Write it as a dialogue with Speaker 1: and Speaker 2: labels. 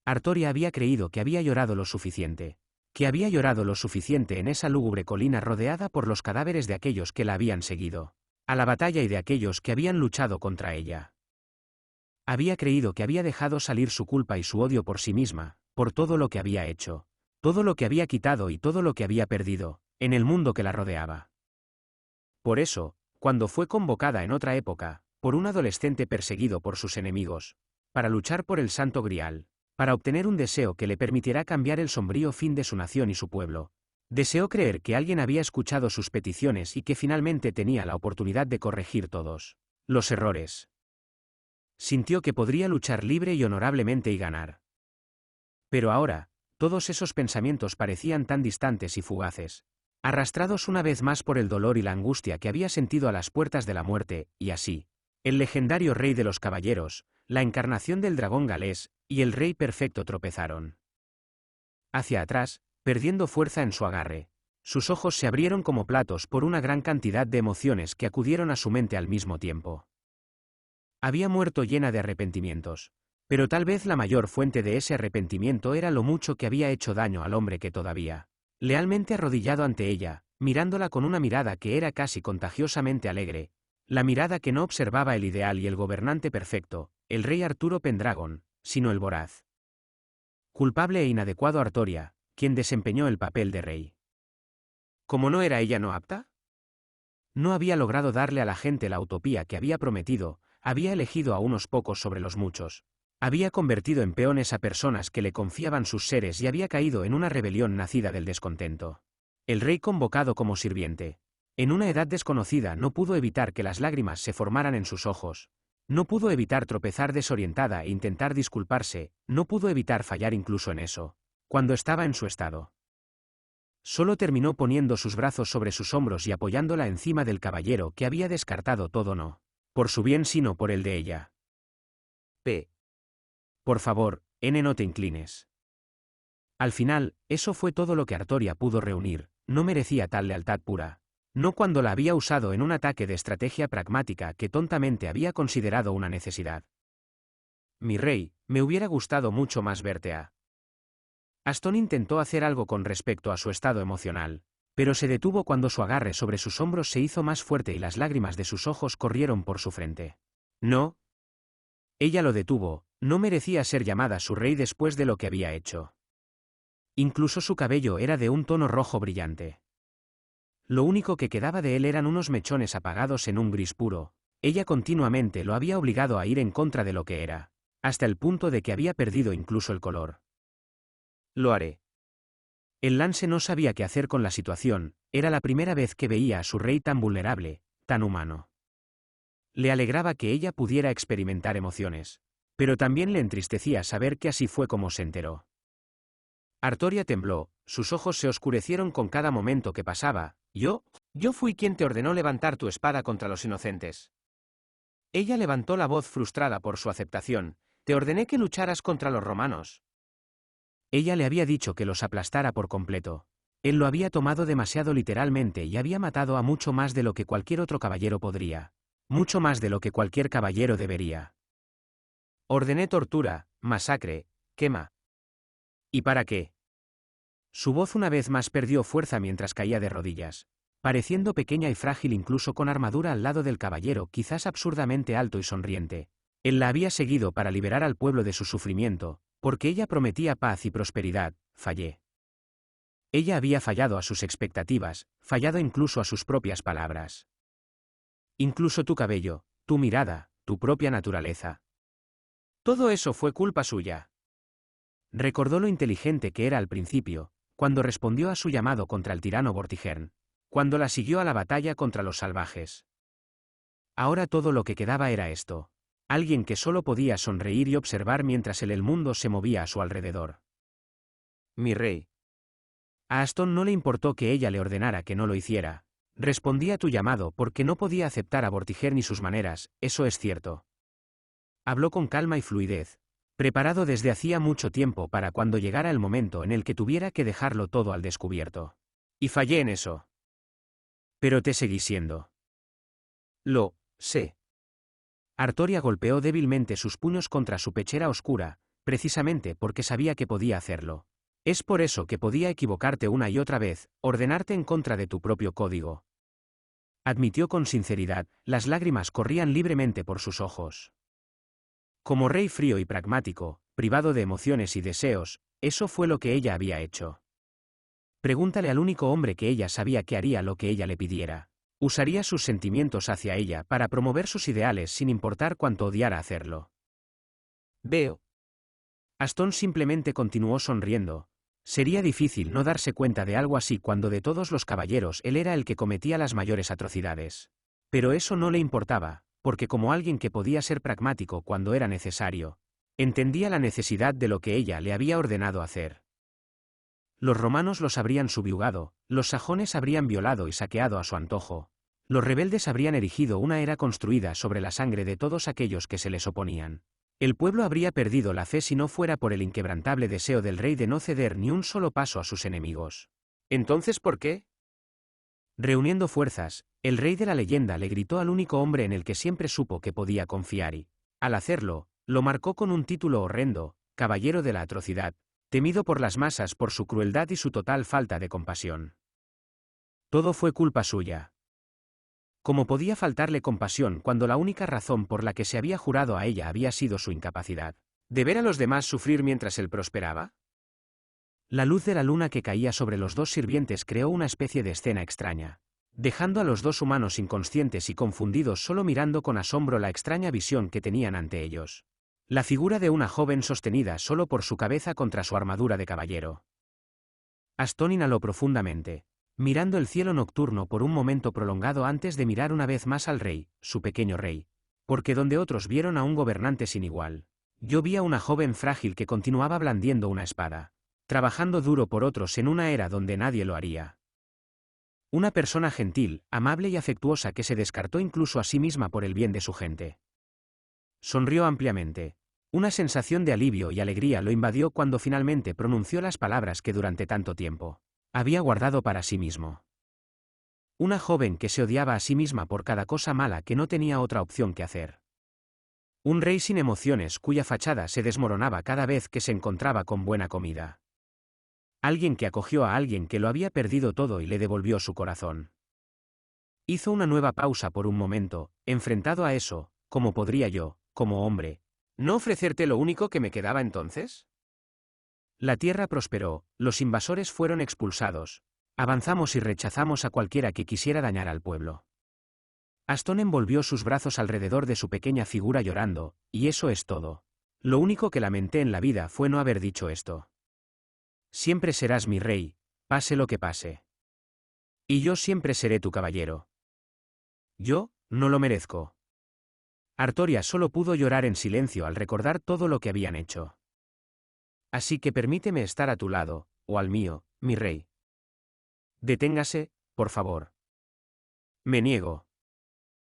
Speaker 1: Artoria había creído que había llorado lo suficiente. Que había llorado lo suficiente en esa lúgubre colina rodeada por los cadáveres de aquellos que la habían seguido a la batalla y de aquellos que habían luchado contra ella. Había creído que había dejado salir su culpa y su odio por sí misma, por todo lo que había hecho, todo lo que había quitado y todo lo que había perdido, en el mundo que la rodeaba. Por eso, cuando fue convocada en otra época, por un adolescente perseguido por sus enemigos, para luchar por el Santo Grial, para obtener un deseo que le permitirá cambiar el sombrío fin de su nación y su pueblo, deseó creer que alguien había escuchado sus peticiones y que finalmente tenía la oportunidad de corregir todos los errores. Sintió que podría luchar libre y honorablemente y ganar. Pero ahora, todos esos pensamientos parecían tan distantes y fugaces, arrastrados una vez más por el dolor y la angustia que había sentido a las puertas de la muerte, y así, el legendario rey de los caballeros, la encarnación del dragón galés, y el rey perfecto tropezaron hacia atrás, perdiendo fuerza en su agarre. Sus ojos se abrieron como platos por una gran cantidad de emociones que acudieron a su mente al mismo tiempo. Había muerto llena de arrepentimientos, pero tal vez la mayor fuente de ese arrepentimiento era lo mucho que había hecho daño al hombre que todavía, lealmente arrodillado ante ella, mirándola con una mirada que era casi contagiosamente alegre, la mirada que no observaba el ideal y el gobernante perfecto, el rey Arturo Pendragon, sino el voraz, culpable e inadecuado Artoria, quien desempeñó el papel de rey. ¿Cómo no era ella no apta? No había logrado darle a la gente la utopía que había prometido, había elegido a unos pocos sobre los muchos, había convertido en peones a personas que le confiaban sus seres y había caído en una rebelión nacida del descontento. El rey convocado como sirviente, en una edad desconocida, no pudo evitar que las lágrimas se formaran en sus ojos, no pudo evitar tropezar desorientada e intentar disculparse, no pudo evitar fallar incluso en eso, cuando estaba en su estado. Solo terminó poniendo sus brazos sobre sus hombros y apoyándola encima del caballero que había descartado todo no por su bien sino por el de ella. Por favor, no te inclines. Al final, eso fue todo lo que Artoria pudo reunir, no merecía tal lealtad pura. No cuando la había usado en un ataque de estrategia pragmática que tontamente había considerado una necesidad. Mi rey, me hubiera gustado mucho más verte a. Aston intentó hacer algo con respecto a su estado emocional, pero se detuvo cuando su agarre sobre sus hombros se hizo más fuerte y las lágrimas de sus ojos corrieron por su frente. No. Ella lo detuvo, no merecía ser llamada su rey después de lo que había hecho. Incluso su cabello era de un tono rojo brillante. Lo único que quedaba de él eran unos mechones apagados en un gris puro. Ella continuamente lo había obligado a ir en contra de lo que era, hasta el punto de que había perdido incluso el color. Lo haré. El Lance no sabía qué hacer con la situación, era la primera vez que veía a su rey tan vulnerable, tan humano. Le alegraba que ella pudiera experimentar emociones, pero también le entristecía saber que así fue como se enteró. Artoria tembló, sus ojos se oscurecieron con cada momento que pasaba. Yo fui quien te ordenó levantar tu espada contra los inocentes. Ella levantó la voz frustrada por su aceptación. Te ordené que lucharas contra los romanos. Ella le había dicho que los aplastara por completo. Él lo había tomado demasiado literalmente y había matado a mucho más de lo que cualquier otro caballero podría. Mucho más de lo que cualquier caballero debería. Ordené tortura, masacre, quema. ¿Y para qué? Su voz una vez más perdió fuerza mientras caía de rodillas, pareciendo pequeña y frágil incluso con armadura al lado del caballero quizás absurdamente alto y sonriente. Él la había seguido para liberar al pueblo de su sufrimiento, porque ella prometía paz y prosperidad. Fallé. Ella había fallado a sus expectativas, fallado incluso a sus propias palabras. Incluso tu cabello, tu mirada, tu propia naturaleza. Todo eso fue culpa suya. Recordó lo inteligente que era al principio, cuando respondió a su llamado contra el tirano Vortigern, cuando la siguió a la batalla contra los salvajes. Ahora todo lo que quedaba era esto. Alguien que solo podía sonreír y observar mientras el mundo se movía a su alrededor. Mi rey. A Aston no le importó que ella le ordenara que no lo hiciera. Respondí a tu llamado porque no podía aceptar a Vortigern y sus maneras, eso es cierto. Habló con calma y fluidez, preparado desde hacía mucho tiempo para cuando llegara el momento en el que tuviera que dejarlo todo al descubierto. Y fallé en eso. Pero te seguí siendo. Lo sé. Artoria golpeó débilmente sus puños contra su pechera oscura, precisamente porque sabía que podía hacerlo. Es por eso que podía equivocarte una y otra vez, ordenarte en contra de tu propio código. Admitió con sinceridad, las lágrimas corrían libremente por sus ojos. Como rey frío y pragmático, privado de emociones y deseos, eso fue lo que ella había hecho. Pregúntale al único hombre que ella sabía que haría lo que ella le pidiera. Usaría sus sentimientos hacia ella para promover sus ideales sin importar cuánto odiara hacerlo. Veo. Aston simplemente continuó sonriendo. Sería difícil no darse cuenta de algo así cuando de todos los caballeros él era el que cometía las mayores atrocidades. Pero eso no le importaba, porque como alguien que podía ser pragmático cuando era necesario, entendía la necesidad de lo que ella le había ordenado hacer. Los romanos los habrían subyugado, los sajones habrían violado y saqueado a su antojo. Los rebeldes habrían erigido una era construida sobre la sangre de todos aquellos que se les oponían. El pueblo habría perdido la fe si no fuera por el inquebrantable deseo del rey de no ceder ni un solo paso a sus enemigos. ¿Entonces por qué? Reuniendo fuerzas, el rey de la leyenda le gritó al único hombre en el que siempre supo que podía confiar y, al hacerlo, lo marcó con un título horrendo, Caballero de la Atrocidad, temido por las masas por su crueldad y su total falta de compasión. Todo fue culpa suya. ¿Cómo podía faltarle compasión cuando la única razón por la que se había jurado a ella había sido su incapacidad? ¿De ver a los demás sufrir mientras él prosperaba? La luz de la luna que caía sobre los dos sirvientes creó una especie de escena extraña, dejando a los dos humanos inconscientes y confundidos solo mirando con asombro la extraña visión que tenían ante ellos. La figura de una joven sostenida solo por su cabeza contra su armadura de caballero. Aston inhaló profundamente, mirando el cielo nocturno por un momento prolongado antes de mirar una vez más al rey, su pequeño rey, porque donde otros vieron a un gobernante sin igual, yo vi a una joven frágil que continuaba blandiendo una espada, trabajando duro por otros en una era donde nadie lo haría. Una persona gentil, amable y afectuosa que se descartó incluso a sí misma por el bien de su gente. Sonrió ampliamente. Una sensación de alivio y alegría lo invadió cuando finalmente pronunció las palabras que durante tanto tiempo había guardado para sí mismo. Una joven que se odiaba a sí misma por cada cosa mala que no tenía otra opción que hacer. Un rey sin emociones cuya fachada se desmoronaba cada vez que se encontraba con buena comida. Alguien que acogió a alguien que lo había perdido todo y le devolvió su corazón. Hizo una nueva pausa por un momento, enfrentado a eso, ¿cómo podría yo, como hombre, no ofrecerte lo único que me quedaba entonces? La tierra prosperó, los invasores fueron expulsados, avanzamos y rechazamos a cualquiera que quisiera dañar al pueblo. Aston envolvió sus brazos alrededor de su pequeña figura llorando, y eso es todo. Lo único que lamenté en la vida fue no haber dicho esto. Siempre serás mi rey, pase lo que pase. Y yo siempre seré tu caballero. Yo, no lo merezco. Artoria solo pudo llorar en silencio al recordar todo lo que habían hecho. Así que permíteme estar a tu lado, o al mío, mi rey. Deténgase, por favor. Me niego.